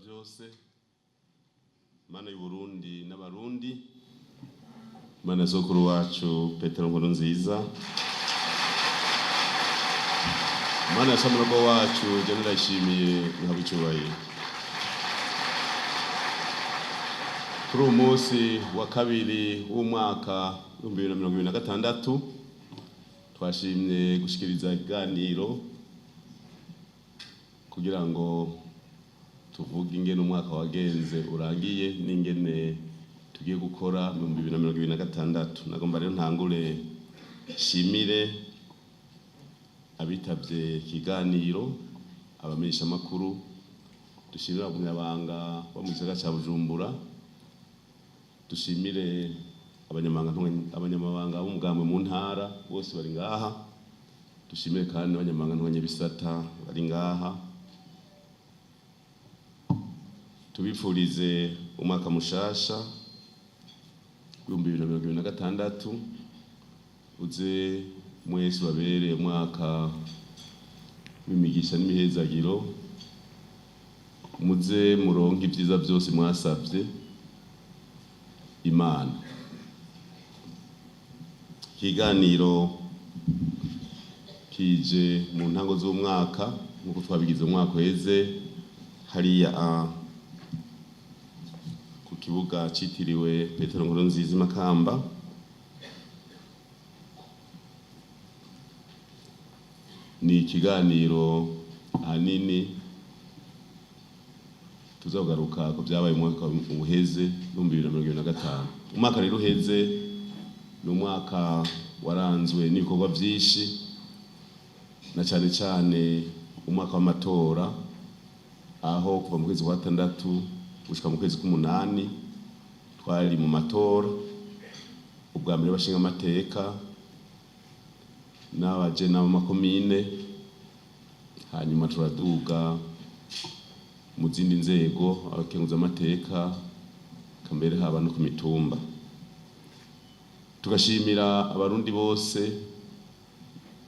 byose, Mana y'u Burundi n'abarundi, Mana sokuru wacu Petero Nkurunziza, Mana samurabo wacu General Ishimiye Nkabicyubahiro. Kuri uyu munsi wa kabiri w'umwaka 2026 twashimye gushikiriza iganiro kugira ngo tuvuge ingene umwaka wagenze urangiye n'ingene tugiye gukora mu 2026. Nagomba rero ntangure shimire abitavye ikiganiro, abamenyesha makuru, dushimira umunyabanga wa mu gisagara ca Bujumbura, dushimire abanyamabanga b'umugambi mu ntara bose bari ngaha, dushimire kandi abanyamabanga n'abanyabisata bari ngaha. Tubifurize umwaka mushasha 2026 uze mwese babere umwaka w'imigisha n'imihezagiro, muze muronke ibyiza byose mwasavye Imana. Kiganiro kije mu ntango z'umwaka nkuko twabigize umwaka weze hariya ku kibuga citiriwe Petero Nkurunziza Makamba. Ni ikiganiro ahanini tuzogaruka ko byabaye umwaka uheze 2025. Umwaka rero uheze ni umwaka waranzwe n'ibikorwa byinshi, na cyane cyane umwaka w'amatora, aho kuva mu kwezi kwa 6 gushika mu kwezi k'umunani twari mu matora, ubwa mbere bashinga amateka n'abaje n'amakomine, hanyuma turaduga mu zindi nzego, abakenguza amateka, kambere haba no ku mitumba. Tugashimira abarundi bose,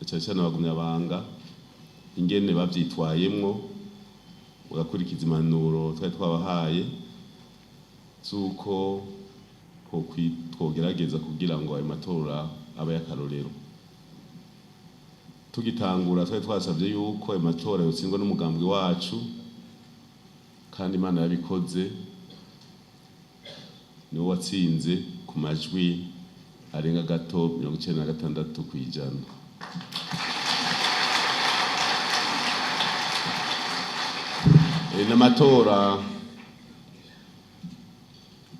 cyane cyane abagumyabanga, ingene bavyitwayemwo bagakurikiza impanuro twari twabahaye zuko twogerageza kugira ngo ayo matora abe y'akarorero. Tugitangura twari twasabye yuko ayo matora yotsindwa n'umugambwe wacu, kandi Imana yabikoze, niwo watsinze ku majwi arenga gato 96%. N'amatora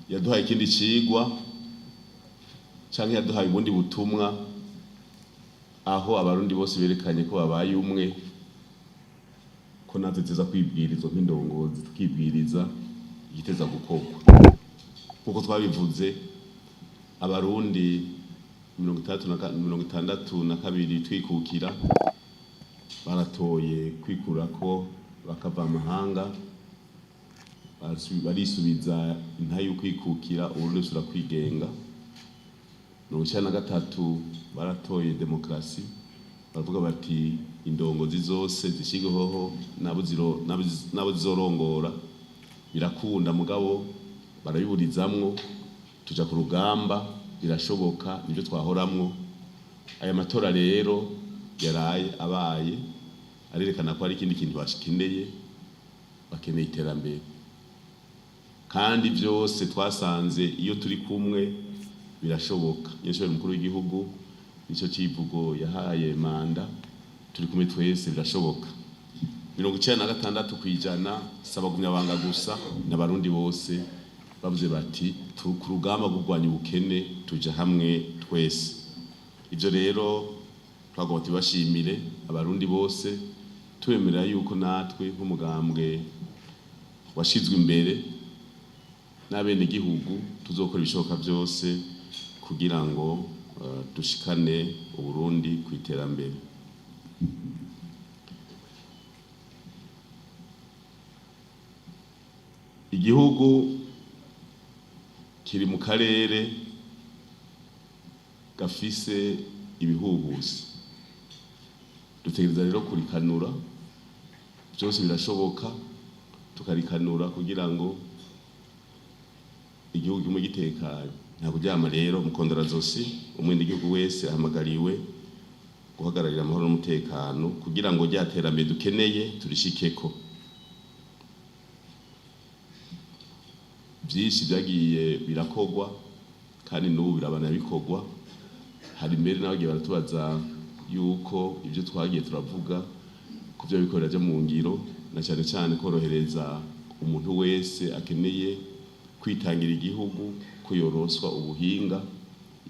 yaduhaye ikindi cigwa canke yaduhaye ubundi butumwa, aho abarundi bose berekanye ko babaye umwe, ko natwe tuza kwibwirizwa nk'indongozi, tukibwiriza igiteza gukorwa. Kuko twabivuze, abarundi 62 twikukira baratoye kwikurako bakava amahanga, barisubiza intahe yo kwikukira, uburundi busubira kwigenga. 93 baratoye demokrasi, baravuga bati indongozi zose zishigeho nabo zizorongora, birakunda mugabo barabiburizamwo, tuja ku rugamba, birashoboka, nibyo twahoramwo. Aya matora rero yaraye abaye arerekana ko ari ikindi kintu bashikeneye, bakeneye iterambere, kandi byose twasanze iyo turi kumwe birashoboka. Nyeshuri mukuru w'igihugu nico civugo yahaye manda, turi kumwe twese birashoboka. 96% sabagumyabanga gusa n'abarundi bose bavuze bati ku rugamba rw'urwanya ubukene tuja hamwe twese. Ivyo rero twagomba tubashimire abarundi bose, twemera yuko natwe nk'umugambwe washizwe imbere n'abene gihugu tuzokora ibishoboka byose kugira ngo dushikane Uburundi ku iterambere. Igihugu kiri mu karere gafise ibihuhusi, dutegereza rero kurikanura, byose birashoboka, tukarikanura kugira ngo igihugu kimwe gitekanye. Nta kuryama rero mukondora zosi umwenda igihugu wese ahamagariwe guhagararira amahoro n'umutekano kugira ngo rya terambere dukeneye turishikeko. Byinshi byagiye birakogwa kandi n'ubu birabana bikogwa. Hari mbere n'abagiye baratubaza yuko ibyo twagiye turavuga ku byo bikorera byo mu ngiro, na cyane cyane korohereza umuntu wese akeneye kwitangira igihugu ko yoroswa ubuhinga.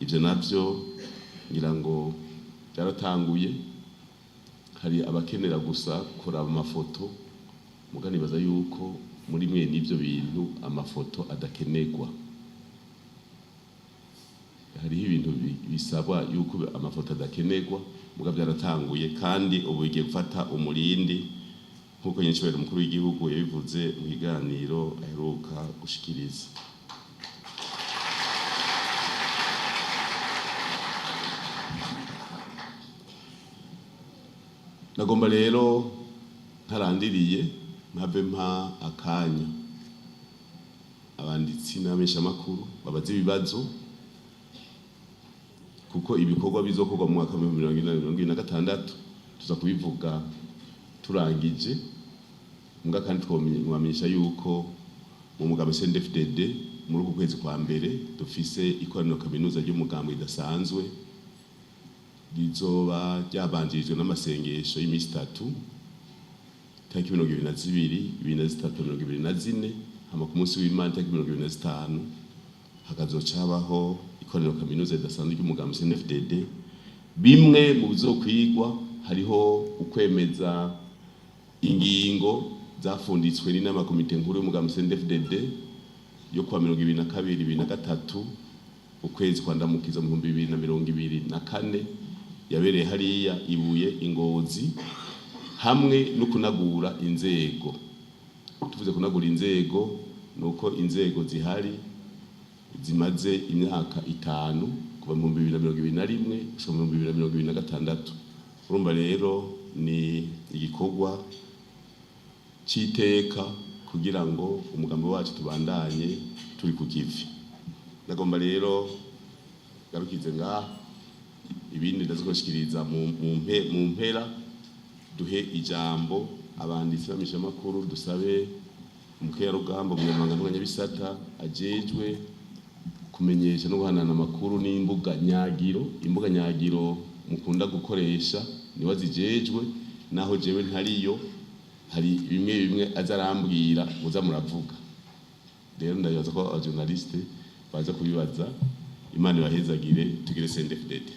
Ibyo navyo ngira ngo byaratanguye. Hari abakenera gusa kuraba amafoto, muganibaza yuko muri mwe n'ibyo bintu amafoto adakenerwa. Hariho ibintu bisabwa yuko amafoto adakenerwa, muga byaratanguye kandi ubu bigiye gufata umurindi nkuko nyinshobera umukuru w'igihugu yabivuze mu biganiro aheruka gushikiriza. Nagomba rero ntarandiriye mpabe mpa akanya abanditsi n'abamenyeshamakuru babaze ibibazo, kuko ibikorwa bizokorwa mu mwaka wa 2026 tuza kubivuga turangije. Mbwa kandi twamenyesha yuko mu mugambi CNDD-FDD muri uku kwezi kwa mbere dufise ikoraniro kaminuza ry'umugambi ridasanzwe rizoba ryabanjirijwe n'amasengesho y'imisi 3 tariki 22, 23, 24 hama ku munsi w'Imana tariki 25 hakazocabaho ikoraniro kaminuza ridasanzwe ry'umugambi CNDD-FDD. Bimwe mu bizokwigwa hariho ukwemeza ingingo zafunditswe n'inama komite nkuru y'umugambi CNDD-FDD yo kwa 2022-2023 ukwezi kwa ndamukiza mu 2024 yabereye hariya Ibuye Ingozi, hamwe no kunagura inzego. Tuvuze kunagura inzego nuko inzego zihari zimaze imyaka 5 kuva mu 2021 gushika mu 2026. Urumva rero ni igikorwa citeka kugira ngo umugambi wacu tubandanye turi ku kivi. Nagomba rero garukize ngaha, ibindi ndazoshikiriza mu mpera. Duhe ijambo abanditsi b'amenyeshamakuru, dusabe umukenyarugamba umunyamabanga ntwanyabisata ajejwe kumenyesha no guhanana amakuru n'imbuga nyagiro. Imbuga nyagiro mukunda gukoresha niwe zijejwe, naho jewe ntariyo. Hari bimwe azarambwira muza muravuga. Rero ndayoza ko abajournaliste baza kubibaza. Imana ibahezagire, tugire CNDD-FDD.